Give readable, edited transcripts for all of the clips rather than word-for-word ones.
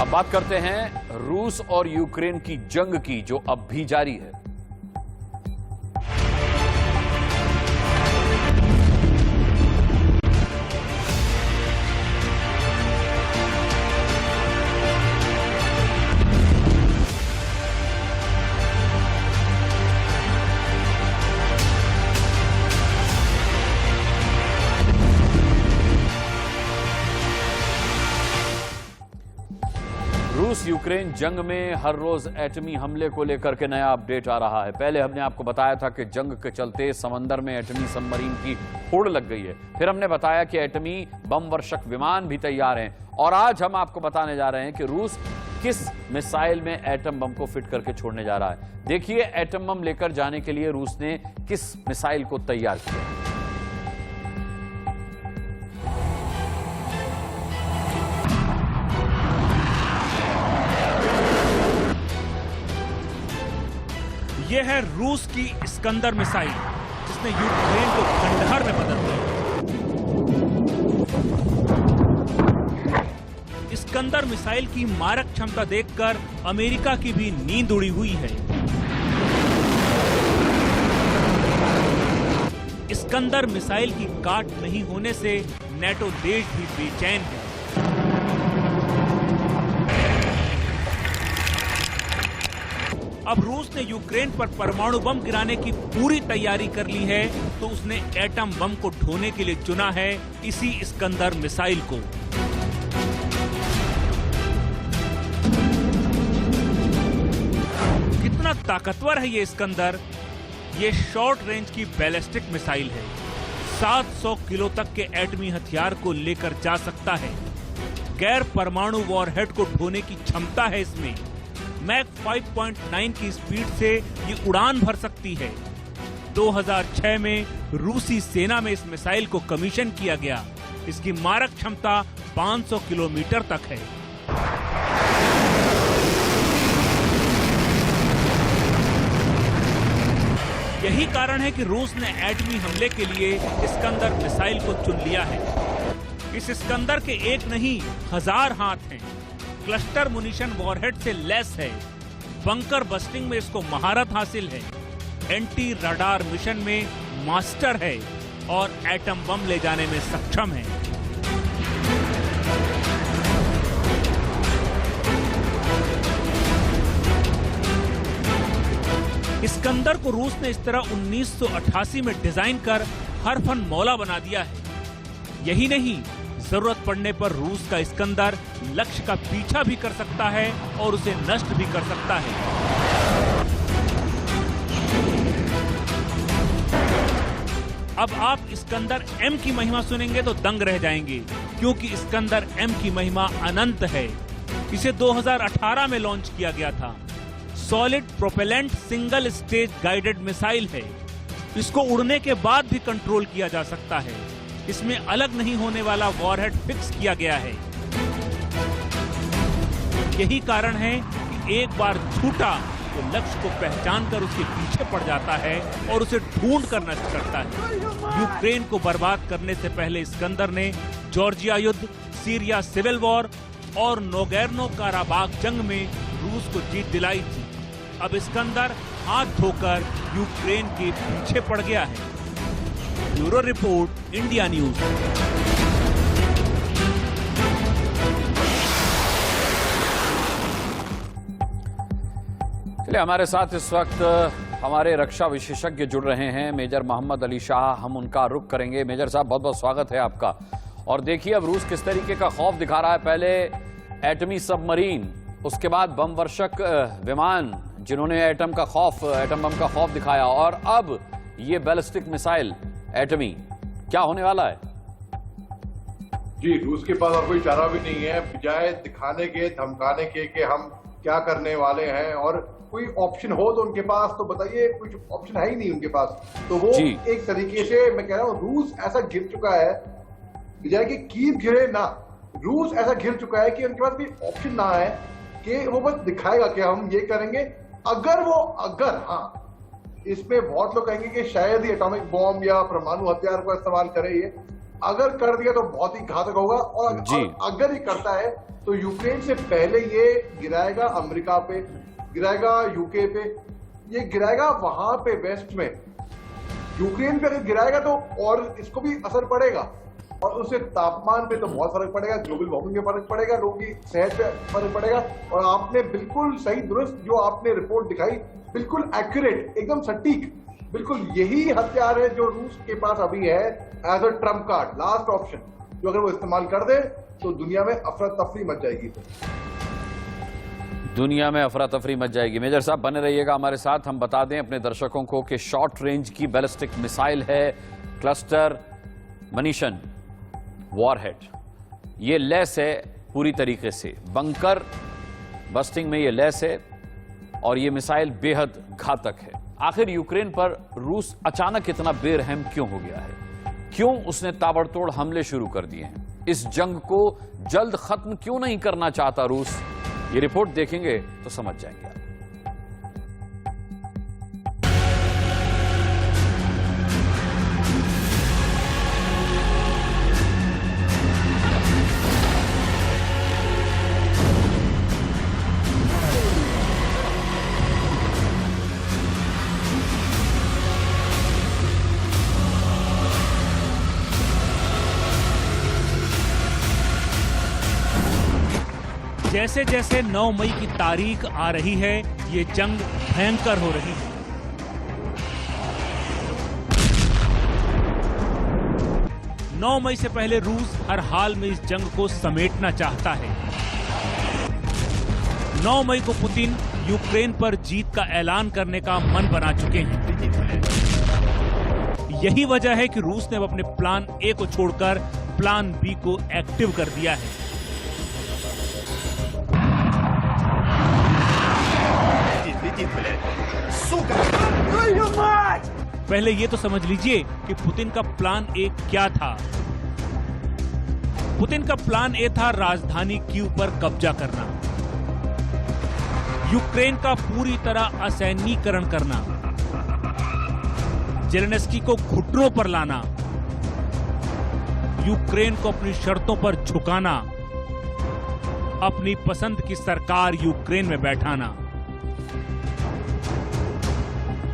अब बात करते हैं रूस और यूक्रेन की जंग की, जो अब भी जारी है। रूस यूक्रेन जंग में हर रोज एटमी हमले को लेकर के नया अपडेट आ रहा है। पहले हमने आपको बताया था कि जंग के चलते समंदर में एटमी सबमरीन की होड़ लग गई है। फिर हमने बताया कि एटमी बम वर्षक विमान भी तैयार हैं। और आज हम आपको बताने जा रहे हैं कि रूस किस मिसाइल में एटम बम को फिट करके छोड़ने जा रहा है। देखिए एटम बम लेकर जाने के लिए रूस ने किस मिसाइल को तैयार किया। यह है रूस की इस्कंदर मिसाइल, जिसने यूक्रेन को खंडहर में बदल दिया। इस्कंदर मिसाइल की मारक क्षमता देखकर अमेरिका की भी नींद उड़ी हुई है। इस्कंदर मिसाइल की गांठ नहीं होने से नेटो देश भी बेचैन है। अब रूस ने यूक्रेन पर परमाणु बम गिराने की पूरी तैयारी कर ली है, तो उसने एटम बम को ढोने के लिए चुना है इसी इस्कंदर मिसाइल को। कितना ताकतवर है ये इस्कंदर? ये शॉर्ट रेंज की बैलिस्टिक मिसाइल है। 700 किलो तक के एटमी हथियार को लेकर जा सकता है। गैर परमाणु वॉरहेड को ढोने की क्षमता है इसमें। मैक 5.9 की स्पीड से ये उड़ान भर सकती है। 2006 में रूसी सेना में इस मिसाइल को कमीशन किया गया। इसकी मारक क्षमता 500 किलोमीटर तक है। यही कारण है कि रूस ने एटमी हमले के लिए इस्कंदर मिसाइल को चुन लिया है। इस इस्कंदर के एक नहीं 1000 हाथ हैं। क्लस्टर मुनिशन वॉरहेड से लेस है। बंकर बस्टिंग में इसको महारत हासिल है। एंटी रडार मिशन में मास्टर है और एटम बम ले जाने में सक्षम है। इस्कंदर को रूस ने इस तरह 1988 में डिजाइन कर हरफन मौला बना दिया है। यही नहीं, जरूरत पड़ने पर रूस का इस्कंदर लक्ष्य का पीछा भी कर सकता है और उसे नष्ट भी कर सकता है। अब आप इस्कंदर एम की महिमा सुनेंगे तो दंग रह जाएंगे, क्योंकि इस्कंदर एम की महिमा अनंत है। इसे 2018 में लॉन्च किया गया था। Solid propellant single stage guided missile है। इसको उड़ने के बाद भी कंट्रोल किया जा सकता है। इसमें अलग नहीं होने वाला वॉरहेड फिक्स किया गया है। यही कारण है कि एक बार छूटा तो लक्ष्य को पहचान कर उसके पीछे पड़ जाता है और उसे ढूंढ कर नष्ट करता है। यूक्रेन को बर्बाद करने से पहले इस्कंदर ने जॉर्जिया युद्ध, सीरिया सिविल वॉर और नोगोर्नो काराबाग जंग में रूस को जीत दिलाई थी। अब इस्कंदर हाथ धोकर यूक्रेन के पीछे पड़ गया है। Bureau report, India news. चलिए, हमारे साथ इस वक्त हमारे रक्षा विशेषज्ञ जुड़ रहे हैं, मेजर मोहम्मद अली शाह। हम उनका रुख करेंगे। मेजर साहब, बहुत बहुत स्वागत है आपका। और देखिए अब रूस किस तरीके का खौफ दिखा रहा है। पहले एटमी सबमरीन, उसके बाद बम वर्षक विमान जिन्होंने एटम बम का खौफ दिखाया, और अब ये बैलिस्टिक मिसाइल एटमी। क्या होने वाला है? जी, रूस के पास और कोई चारा भी नहीं है, बजाय दिखाने के, धमकाने के कि हम क्या करने वाले हैं। और कोई ऑप्शन हो तो उनके पास तो बताइए, कुछ ऑप्शन है ही नहीं उनके पास। तो वो एक तरीके से मैं कह रहा हूँ, रूस ऐसा घिर चुका है, बजाय कि कीव घिरे ना, रूस ऐसा घिर चुका है कि उनके पास कोई ऑप्शन ना है कि वो बस दिखाएगा कि हम ये करेंगे। अगर हाँ, इसमें बहुत लोग कहेंगे कि शायद ही एटॉमिक बॉम्ब या परमाणु हथियार का इस्तेमाल करे ये, अगर कर दिया तो बहुत ही घातक होगा, और अगर ये करता है तो यूक्रेन से पहले ये गिराएगा अमेरिका पे, गिराएगा यूके पे, ये गिराएगा वहां पे वेस्ट में। यूक्रेन पे अगर गिराएगा तो और इसको भी असर पड़ेगा, और उससे तापमान पे तो बहुत फर्क पड़ेगा, ग्लोबल वार्मिंग पे फर्क पड़ेगा, लोगों की सेहत पे फर्क पड़ेगा। और आपने बिल्कुल सही दुरुस्त जो आपने रिपोर्ट दिखाई, बिल्कुल एक्यूरेट, एकदम सटीक, बिल्कुल यही हथियार है जो रूस के पास अभी है as a trump card, last option, जो अगर वो इस्तेमाल कर दे तो दुनिया में अफरा तफरी मच जाएगी। दुनिया में अफरा तफरी मच जाएगी। मेजर साहब बने रहिएगा हमारे साथ। हम बता दें अपने दर्शकों को कि शॉर्ट रेंज की बैलिस्टिक मिसाइल है क्लस्टर मनीशन वॉरहेड। ये लैस है पूरी तरीके से, बंकर बस्टिंग में ये लैस है, और ये मिसाइल बेहद घातक है। आखिर यूक्रेन पर रूस अचानक इतना बेरहम क्यों हो गया है? क्यों उसने ताबड़तोड़ हमले शुरू कर दिए हैं? इस जंग को जल्द खत्म क्यों नहीं करना चाहता रूस? ये रिपोर्ट देखेंगे तो समझ जाएंगे आप। जैसे जैसे 9 मई की तारीख आ रही है, ये जंग भयंकर हो रही है। नौ मई से पहले रूस हर हाल में इस जंग को समेटना चाहता है। 9 मई को पुतिन यूक्रेन पर जीत का ऐलान करने का मन बना चुके हैं। यही वजह है कि रूस ने अब अपने प्लान ए को छोड़कर प्लान बी को एक्टिव कर दिया है। पहले ये तो समझ लीजिए कि पुतिन का प्लान ए क्या था। पुतिन का प्लान ए था राजधानी कीव पर कब्जा करना, यूक्रेन का पूरी तरह असैन्यीकरण करना, जेलेंस्की को घुटनों पर लाना, यूक्रेन को अपनी शर्तों पर झुकाना, अपनी पसंद की सरकार यूक्रेन में बैठाना।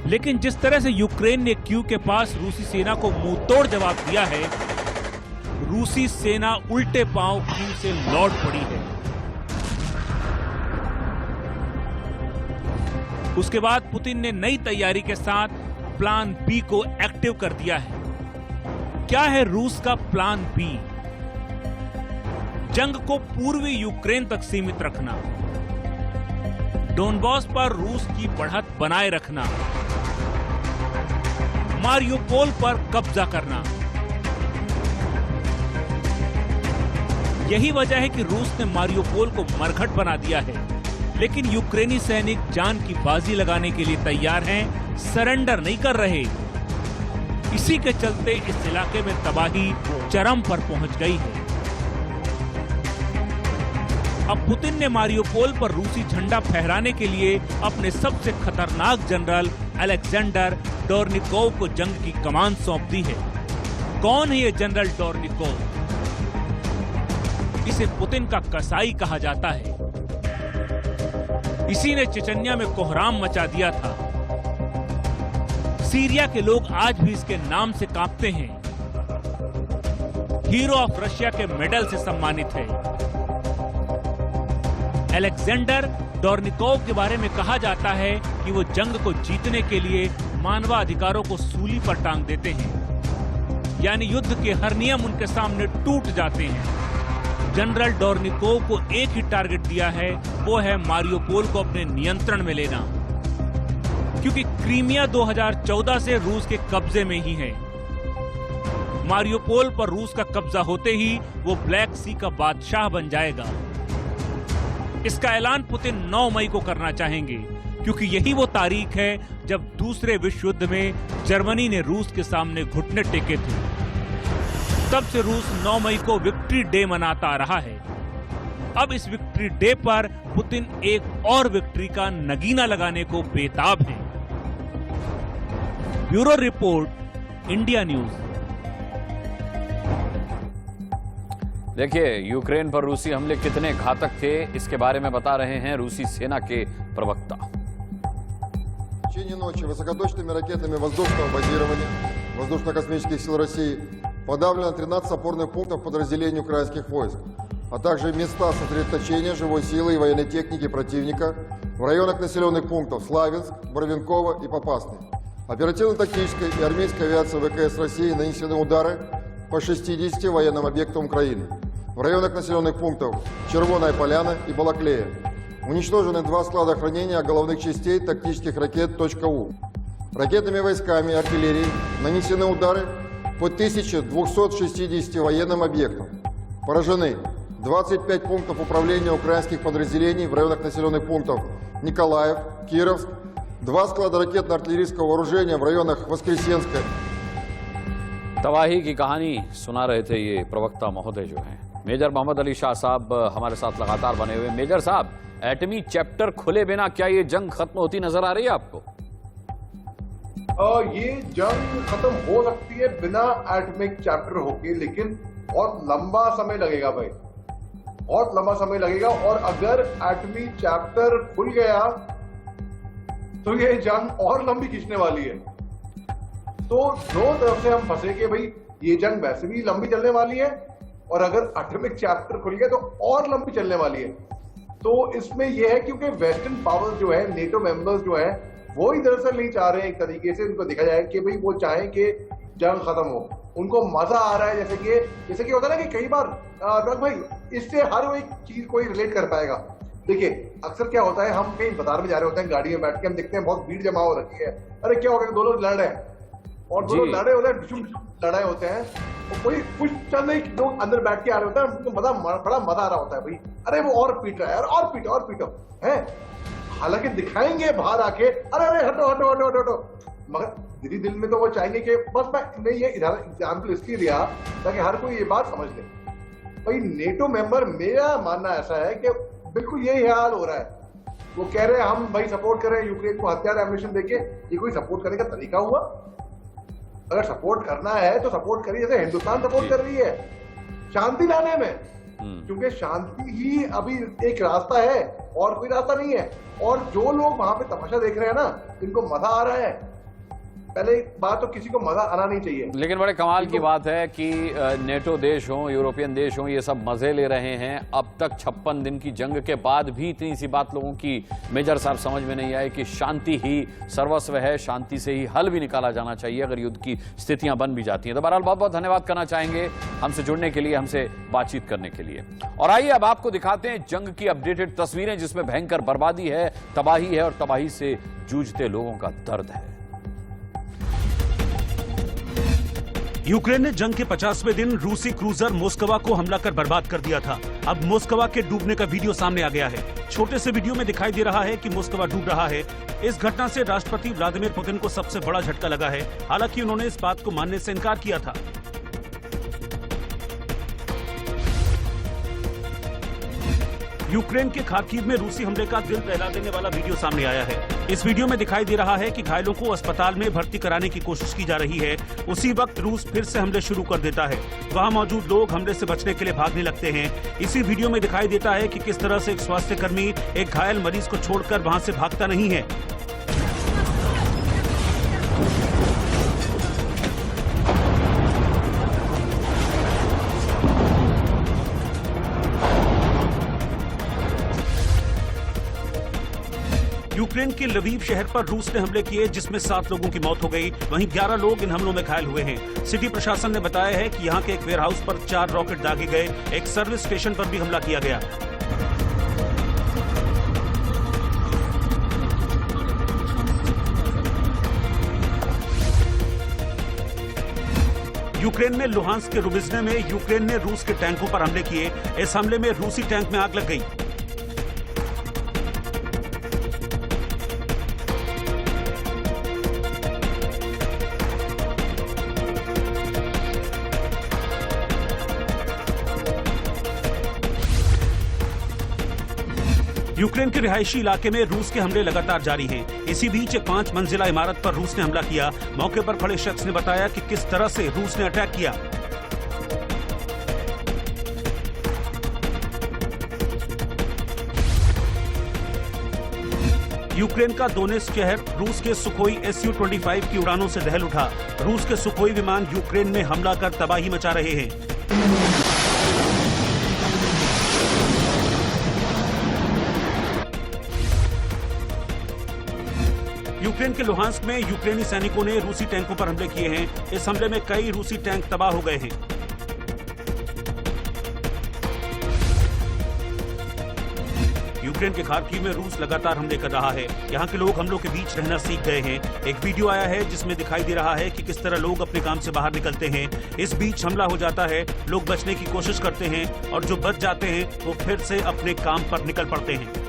लेकिन जिस तरह से यूक्रेन ने कीव के पास रूसी सेना को मुंहतोड़ जवाब दिया है, रूसी सेना उल्टे पांव कीव से लौट पड़ी है। उसके बाद पुतिन ने नई तैयारी के साथ प्लान बी को एक्टिव कर दिया है। क्या है रूस का प्लान बी? जंग को पूर्वी यूक्रेन तक सीमित रखना, डोनबास पर रूस की बढ़त बनाए रखना, मारियोपोल पर कब्जा करना। यही वजह है कि रूस ने मारियोपोल को मरघट बना दिया है, लेकिन यूक्रेनी सैनिक जान की बाजी लगाने के लिए तैयार हैं, सरेंडर नहीं कर रहे। इसी के चलते इस इलाके में तबाही चरम पर पहुंच गई है। अब पुतिन ने मारियोपोल पर रूसी झंडा फहराने के लिए अपने सबसे खतरनाक जनरल अलेक्जेंडर डोर्निकोव को जंग की कमान सौंप दी है। कौन है ये जनरल डोर्निकोव? इसे पुतिन का कसाई कहा जाता है। इसी ने चेचन्या में कोहराम मचा दिया था। सीरिया के लोग आज भी इसके नाम से कांपते हैं। हीरो ऑफ रशिया के मेडल से सम्मानित है। अलेक्जेंडर डोर्निकोव के बारे में कहा जाता है कि वो जंग को जीतने के लिए मानवाधिकारों को सूली पर टांग देते हैं, यानी युद्ध के हर नियम उनके सामने टूट जाते हैं। जनरल डोर्निकोव को एक ही टारगेट दिया है, वो है मारियोपोल को अपने नियंत्रण में लेना, क्योंकि क्रीमिया 2014 से रूस के कब्जे में ही है। मारियोपोल पर रूस का कब्जा होते ही वो ब्लैक सी का बादशाह बन जाएगा। इसका ऐलान पुतिन 9 मई को करना चाहेंगे, क्योंकि यही वो तारीख है जब दूसरे विश्व युद्ध में जर्मनी ने रूस के सामने घुटने टेके थे। तब से रूस 9 मई को विक्ट्री डे मनाता आ रहा है। अब इस विक्ट्री डे पर पुतिन एक और विक्ट्री का नगीना लगाने को बेताब हैं। Bureau report, India news. देखिए, यूक्रेन पर रूसी हमले कितने घातक थे, इसके बारे में बता रहे हैं रूसी सेना के प्रवक्ता। В течение ночи высокоточными ракетами воздушного базирования Воздушно-космических сил России подавлено 13 опорных пунктов подразделений украинских войск, а также места сосредоточения живой силы и военной техники противника в районах населенных пунктов Славянск, Барвинково и Попасный. Оперативно-тактической и армейской авиации ВКС России нанесены удары по 60 военным объектам Украины в районах населенных пунктов Червоная Поляна и Балаклея. Уничтожены 2 склада хранения головных частей тактических ракет .У. Ракетными войсками и артиллерией нанесены удары по 1260 военным объектам. Поражены 25 пунктов управления украинских подразделений в районах населенных пунктов Николаев, Кировск, 2 склада ракетно-артиллерийского вооружения в районах Воскресенска. तबाही की कहानी सुना रहे थे ये प्रवक्ता महोदय जो हैं। मेजर मोहम्मद अली शाह साहब हमारे साथ लगातार बने हुए। मेजर साहब, एटमी चैप्टर खुले बिना क्या ये जंग खत्म होती नजर आ रही है आपको? ये जंग खत्म हो सकती है बिना एटमिक चैप्टर होके, लेकिन बहुत लंबा समय लगेगा भाई, बहुत लंबा समय लगेगा। और अगर एटमी चैप्टर खुल गया तो ये जंग और लंबी खींचने वाली है। तो दोनों तरफ से हम फंसे कि भाई ये जंग वैसे भी लंबी चलने वाली है, और अगर एटमिक चैप्टर खुल गया तो और लंबी चलने वाली है। तो इसमें यह है क्योंकि वेस्टर्न पावर्स जो है, नेटो मेंबर्स जो है, वो ही दरअसल नहीं चाह रहे हैं एक तरीके से उनको देखा जाए कि भाई वो चाहें कि जंग खत्म हो। उनको मजा आ रहा है, जैसे कि होता है ना कि कई बार भाई इससे हर एक चीज कोई रिलेट कर पाएगा। देखिए, अक्सर क्या होता है, हम कहीं बाजार में जा रहे होते हैं, गाड़ी में बैठ के हम देखते हैं बहुत भीड़ जमा हो रखी है। अरे क्या हो गया, 2 लोग लड़ रहे हैं, और 2 लोग लड़े होते हैं, लड़ाई होते हैं, तो कोई कुछ चंद एक लोग अंदर बैठ के आ रहे होते हैं, उनको बड़ा मजा आ रहा होता है भाई, अरे वो और पीट रहा है, और पीटो है। हालांकि दिखाएंगे बाहर आके, अरे हटो, मगर दिली दिल में तो वो चाहेंगे कि बस मैं ये एग्जाम्पल इसलिए दिया ताकि हर कोई ये बात समझ ले। भाई नेटो मेंबर, मेरा मानना ऐसा है कि बिल्कुल यही हाल हो रहा है। वो कह रहे हैं हम भाई सपोर्ट कर रहे हैं यूक्रेन को हथियार एम्यूनिशन देके, ये कोई सपोर्ट करने का तरीका हुआ? अगर सपोर्ट करना है तो सपोर्ट करिए जैसे हिंदुस्तान सपोर्ट कर रही है शांति लाने में, क्योंकि शांति ही अभी एक रास्ता है और कोई रास्ता नहीं है। और जो लोग वहां पे तमाशा देख रहे हैं ना, इनको मजा आ रहा है। पहले बात तो किसी को मजा आना नहीं चाहिए। लेकिन बड़े कमाल की बात है कि नेटो देश हों, यूरोपियन देश हों, ये सब मजे ले रहे हैं। अब तक 56 दिन की जंग के बाद भी इतनी सी बात लोगों की मेजर साहब समझ में नहीं आई कि शांति ही सर्वस्व है, शांति से ही हल भी निकाला जाना चाहिए अगर युद्ध की स्थितियां बन भी जाती हैं। तो बहरहाल बहुत बहुत धन्यवाद करना चाहेंगे हमसे जुड़ने के लिए, हमसे बातचीत करने के लिए। और आइए अब आपको दिखाते हैं जंग की अपडेटेड तस्वीरें, जिसमें भयंकर बर्बादी है, तबाही है, और तबाही से जूझते लोगों का दर्द है। यूक्रेन ने जंग के 50वें दिन रूसी क्रूजर मोस्कवा को हमला कर बर्बाद कर दिया था। अब मोस्कवा के डूबने का वीडियो सामने आ गया है। छोटे से वीडियो में दिखाई दे रहा है कि मोस्कवा डूब रहा है। इस घटना से राष्ट्रपति व्लादिमीर पुतिन को सबसे बड़ा झटका लगा है। हालांकि उन्होंने इस बात को मानने से इनकार किया था। यूक्रेन के खार्किव में रूसी हमले का दिल दहला देने वाला वीडियो सामने आया है। इस वीडियो में दिखाई दे रहा है कि घायलों को अस्पताल में भर्ती कराने की कोशिश की जा रही है। उसी वक्त रूस फिर से हमले शुरू कर देता है। वहां मौजूद लोग हमले से बचने के लिए भागने लगते हैं। इसी वीडियो में दिखाई देता है कि किस तरह से एक स्वास्थ्यकर्मी एक घायल मरीज को छोड़कर वहां से भागता नहीं है। यूक्रेन के लवीव शहर पर रूस ने हमले किए, जिसमें 7 लोगों की मौत हो गई। वहीं 11 लोग इन हमलों में घायल हुए हैं। सिटी प्रशासन ने बताया है कि यहां के एक वेयरहाउस पर 4 रॉकेट दागे गए। एक सर्विस स्टेशन पर भी हमला किया गया। यूक्रेन में लुहांस्क के रुबिज्ने में यूक्रेन ने रूस के टैंकों पर हमले किए। इस हमले में रूसी टैंक में आग लग गई। यूक्रेन के रिहायशी इलाके में रूस के हमले लगातार जारी हैं। इसी बीच एक 5 मंजिला इमारत पर रूस ने हमला किया। मौके पर खड़े शख्स ने बताया कि किस तरह से रूस ने अटैक किया। यूक्रेन का दोनेत्स्क शहर रूस के सुखोई Su-25 की उड़ानों से दहल उठा। रूस के सुखोई विमान यूक्रेन में हमला कर तबाही मचा रहे हैं। यूक्रेन के लुहांस्क में यूक्रेनी सैनिकों ने रूसी टैंकों पर हमले किए हैं। इस हमले में कई रूसी टैंक तबाह हो गए हैं। यूक्रेन के खार्किव में रूस लगातार हमले कर रहा है। यहाँ के लोग हमलों के बीच रहना सीख गए हैं। एक वीडियो आया है जिसमें दिखाई दे रहा है कि किस तरह लोग अपने काम से बाहर निकलते हैं। इस बीच हमला हो जाता है, लोग बचने की कोशिश करते हैं और जो बच जाते हैं वो फिर से अपने काम पर निकल पड़ते हैं।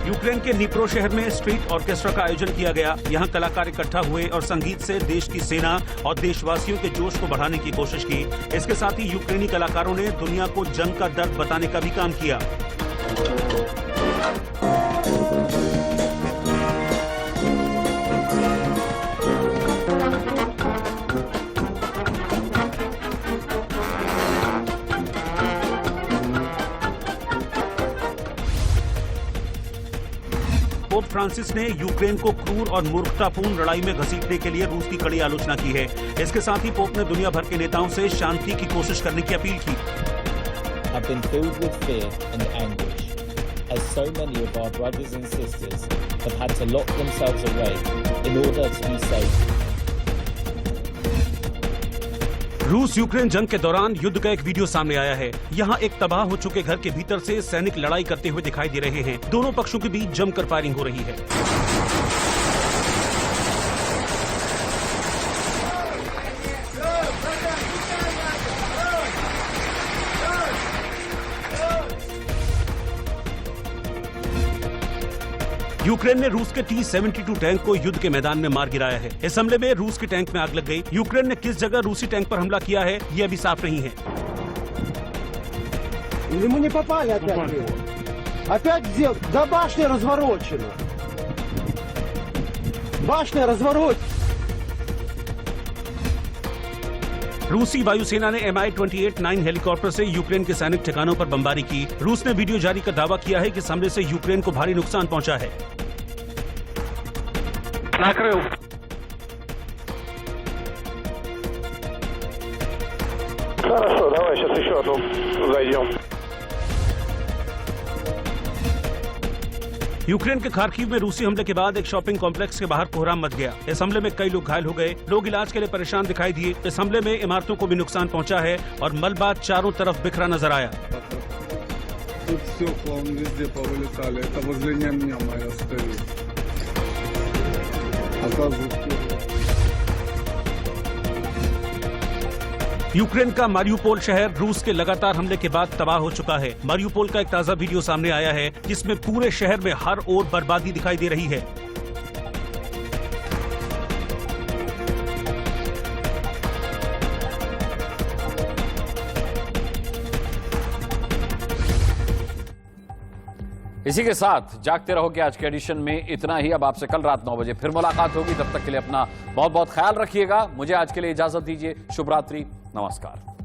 यूक्रेन के निप्रो शहर में स्ट्रीट ऑर्केस्ट्रा का आयोजन किया गया। यहाँ कलाकार इकट्ठा हुए और संगीत से देश की सेना और देशवासियों के जोश को बढ़ाने की कोशिश की। इसके साथ ही यूक्रेनी कलाकारों ने दुनिया को जंग का दर्द बताने का भी काम किया। पोप फ्रांसिस ने यूक्रेन को क्रूर और मूर्खतापूर्ण लड़ाई में घसीटने के लिए रूस की कड़ी आलोचना की है। इसके साथ ही पोप ने दुनिया भर के नेताओं से शांति की कोशिश करने की अपील की। I've been filled with fear and anguish, as so many of our brothers and sisters have had to lock themselves away in order to be safe. रूस यूक्रेन जंग के दौरान युद्ध का एक वीडियो सामने आया है। यहाँ एक तबाह हो चुके घर के भीतर से सैनिक लड़ाई करते हुए दिखाई दे रहे हैं। दोनों पक्षों के बीच जमकर फायरिंग हो रही है। यूक्रेन ने रूस के T-72 टैंक को युद्ध के मैदान में मार गिराया है। इस हमले में रूस के टैंक में आग लग गई। यूक्रेन ने किस जगह रूसी टैंक पर हमला किया है ये अभी साफ नहीं है। Мы не попали опять в него. Опять сделал. Да башня разворочена. Башня разворочена. रूसी वायुसेना ने Mi-28-9 हेलीकॉप्टर से यूक्रेन के सैनिक ठिकानों पर बमबारी की। रूस ने वीडियो जारी कर दावा किया है कि इस हमले से यूक्रेन को भारी नुकसान पहुंचा है। Хорошо, давай сейчас еще одну зайдем. यूक्रेन के खार्किव में रूसी हमले के बाद एक शॉपिंग कॉम्प्लेक्स के बाहर कोहराम मच गया। इस हमले में कई लोग घायल हो गए। लोग इलाज के लिए परेशान दिखाई दिए। इस हमले में इमारतों को भी नुकसान पहुंचा है और मलबा चारों तरफ बिखरा नजर आया। Тут стекла, он везде повылетали. Это возле меня моя стоит. यूक्रेन का मारियुपोल शहर रूस के लगातार हमले के बाद तबाह हो चुका है। मारियुपोल का एक ताजा वीडियो सामने आया है जिसमें पूरे शहर में हर ओर बर्बादी दिखाई दे रही है। इसी के साथ जागते रहो कि आज के एडिशन में इतना ही। अब आपसे कल रात 9 बजे फिर मुलाकात होगी। तब तक के लिए अपना बहुत बहुत ख्याल रखिएगा। मुझे आज के लिए इजाजत दीजिए। शुभ रात्रि, नमस्कार।